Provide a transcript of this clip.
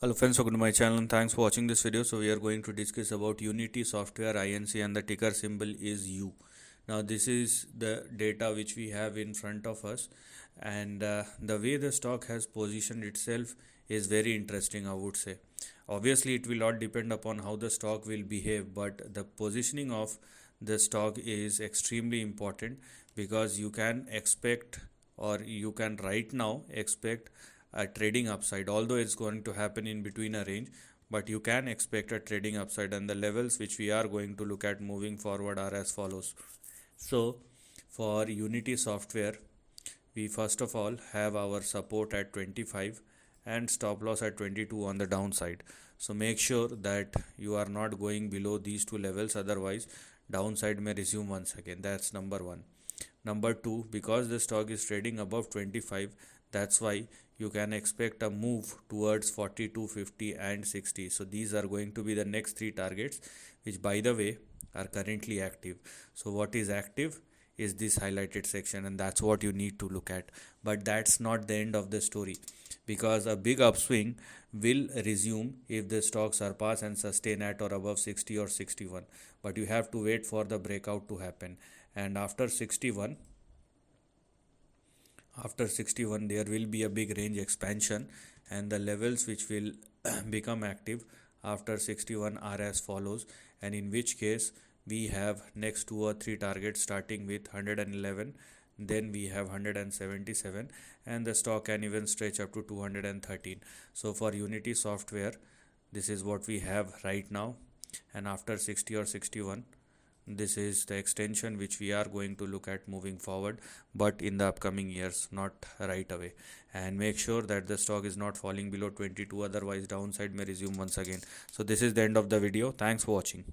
Hello friends, welcome to my channel and thanks for watching this video. So we are going to discuss about Unity Software Inc. and the ticker symbol is U. Now this is the data which we have in front of us, and the way the stock has positioned itself is very interesting, I would say. Obviously it will not depend upon how the stock will behave, but the positioning of the stock is extremely important because you can expect, or you can right now expect a trading upside, although it's going to happen in between a range, but you can expect a trading upside, and the levels which we are going to look at moving forward are as follows. So for Unity Software, we first of all have our support at 25 and stop loss at 22 on the downside. So make sure that you are not going below these two levels, otherwise downside may resume once again. That's number one. Number two, because the stock is trading above 25, that's why you can expect a move towards 42, 50 and 60. So these are going to be the next three targets, which by the way are currently active. So what is active is this highlighted section, and that's what you need to look at. But that's not the end of the story, because a big upswing will resume if the stock surpass and sustain at or above 60 or 61. But you have to wait for the breakout to happen, and after 61 there will be a big range expansion, and the levels which will become active after 61 are as follows, and in which case we have next 2 or 3 targets starting with 111, then we have 177, and the stock can even stretch up to 213. So for Unity Software, this is what we have right now, and after 60 or 61, this is the extension which we are going to look at moving forward, but in the upcoming years, not right away. And make sure that the stock is not falling below 22, otherwise downside may resume once again. So this is the end of the video. Thanks for watching.